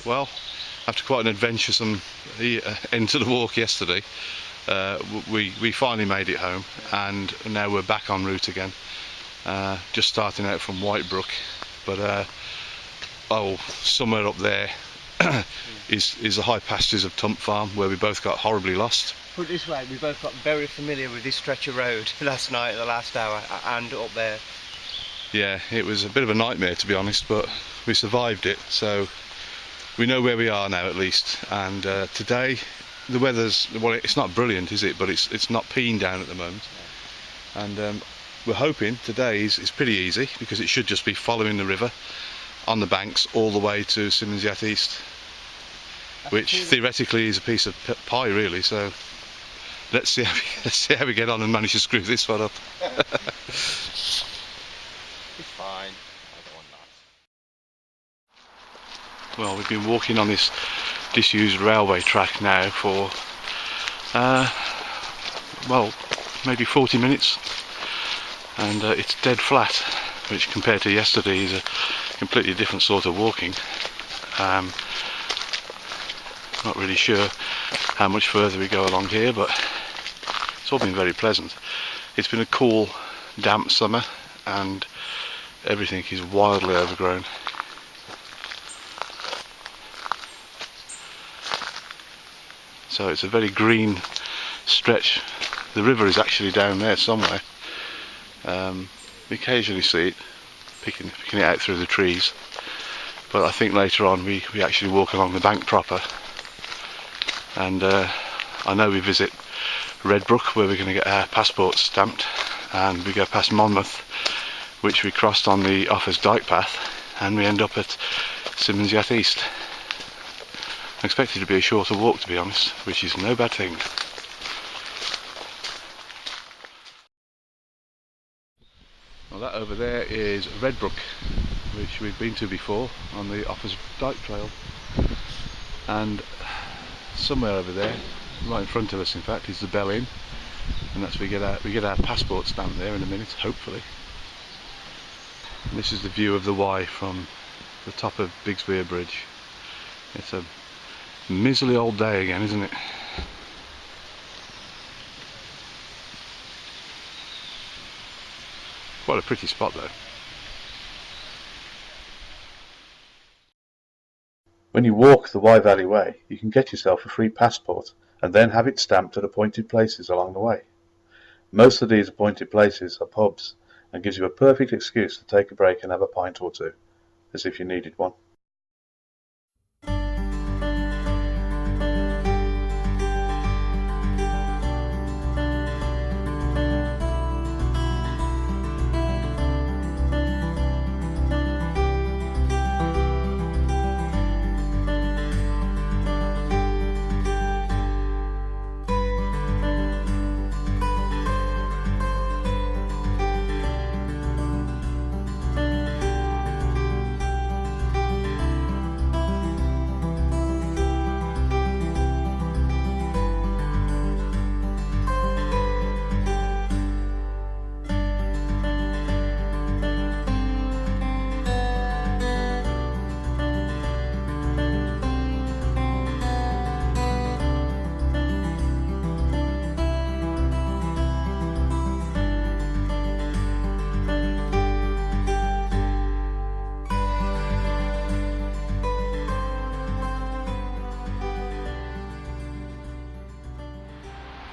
Well, after quite an adventuresome end to the walk yesterday, we finally made it home, and now we're back en route again. Just starting out from Whitebrook, but somewhere up there is the high pastures of Tump Farm, where we both got horribly lost. Put it this way, we both got very familiar with this stretch of road last night, the last hour, and up there. Yeah, it was a bit of a nightmare, to be honest, but we survived it, so we know where we are now at least. And today the weather's, well, it's not brilliant, is it, but it's not peeing down at the moment. And we're hoping today is pretty easy, because it should just be following the river on the banks all the way to Symonds Yat East, which theoretically is a piece of pie really. So let's see how we get on and manage to screw this one up. It's fine. I don't want that. Well, we've been walking on this disused railway track now for well, maybe 40 minutes, and it's dead flat, which compared to yesterday is a completely different sort of walking. Not really sure how much further we go along here, but it's all been very pleasant. It's been a cool, damp summer, and everything is wildly overgrown. So it's a very green stretch. The river is actually down there somewhere. We occasionally see it picking it out through the trees, but I think later on we actually walk along the bank proper. And I know we visit Whitebrook, where we're going to get our passports stamped, and we go past Monmouth, which we crossed on the Offers Dyke path, and we end up at Symonds Yat East. I expect it to be a shorter walk, to be honest, which is no bad thing. Well, that over there is Whitebrook, which we've been to before on the Offers Dyke trail, and somewhere over there, right in front of us in fact, is the Bell Inn, and that's we get our passport stamp there in a minute, hopefully. And this is the view of the Wye from the top of Bigswear Bridge. It's a miserly old day again, isn't it? Quite a pretty spot though. When you walk the Wye Valley Way, you can get yourself a free passport and then have it stamped at appointed places along the way. Most of these appointed places are pubs, and gives you a perfect excuse to take a break and have a pint or two, as if you needed one.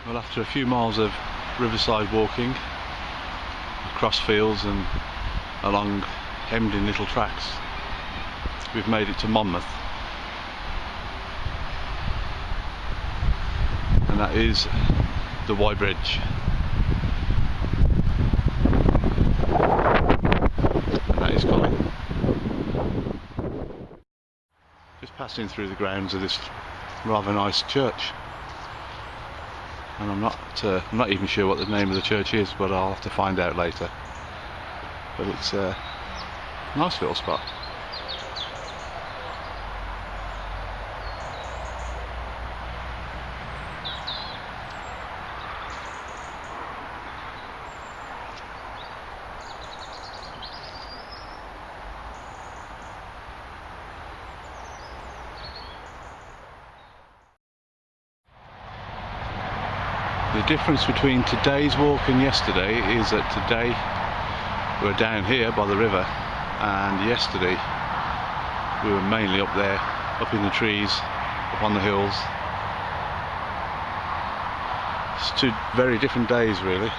Well, after a few miles of riverside walking, across fields and along hemmed in little tracks, we've made it to Monmouth. And that is the Wye Bridge. And that is Colin. Just passing through the grounds of this rather nice church. And I'm not even sure what the name of the church is, but I'll have to find out later. But it's a nice little spot. The difference between today's walk and yesterday is that today we're down here by the river, and yesterday we were mainly up there, up in the trees, up on the hills. It's two very different days really.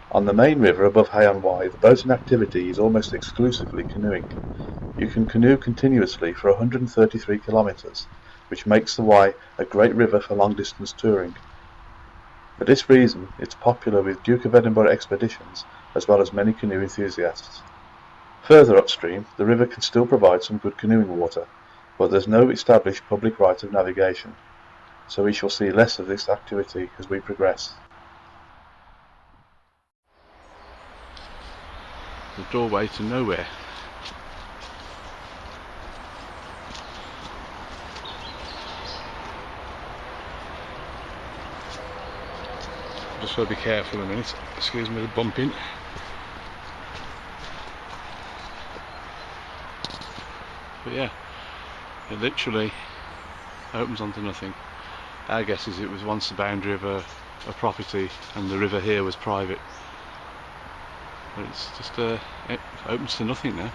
On the main river above Hay on Wye, the boating activity is almost exclusively canoeing. You can canoe continuously for 133 kilometres, which makes the Wye a great river for long-distance touring. For this reason, it's popular with Duke of Edinburgh expeditions as well as many canoe enthusiasts. Further upstream, the river can still provide some good canoeing water, but there's no established public right of navigation, so we shall see less of this activity as we progress. The doorway to nowhere. Just got to be careful a minute, excuse me the bumping. But yeah, it literally opens onto nothing. Our guess is it was once the boundary of a property and the river here was private. But it's just it opens to nothing now.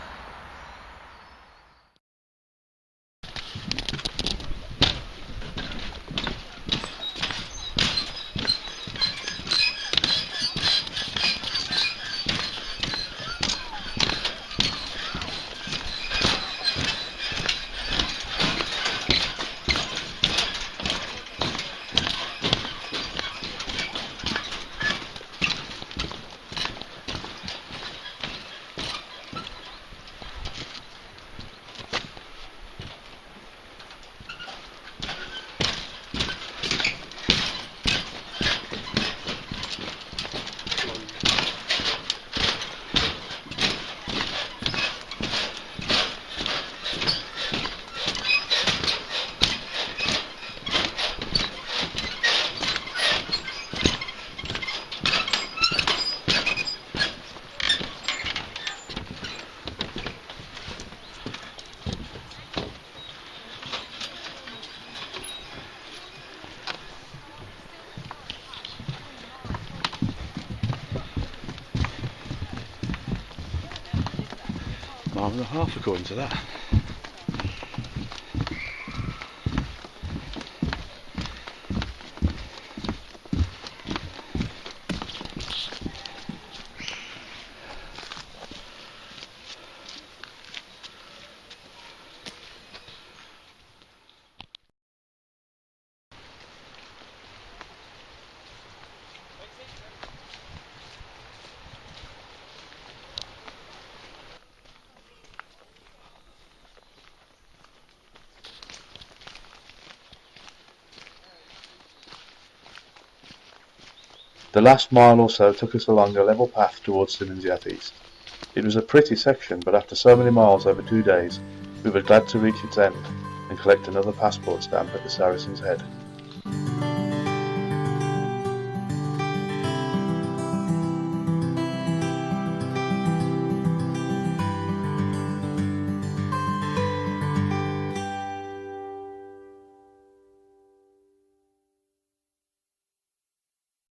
Mile and a half according to that. The last mile or so took us along a level path towards Symonds Yat East. It was a pretty section, but after so many miles over 2 days, we were glad to reach its end and collect another passport stamp at the Saracen's Head.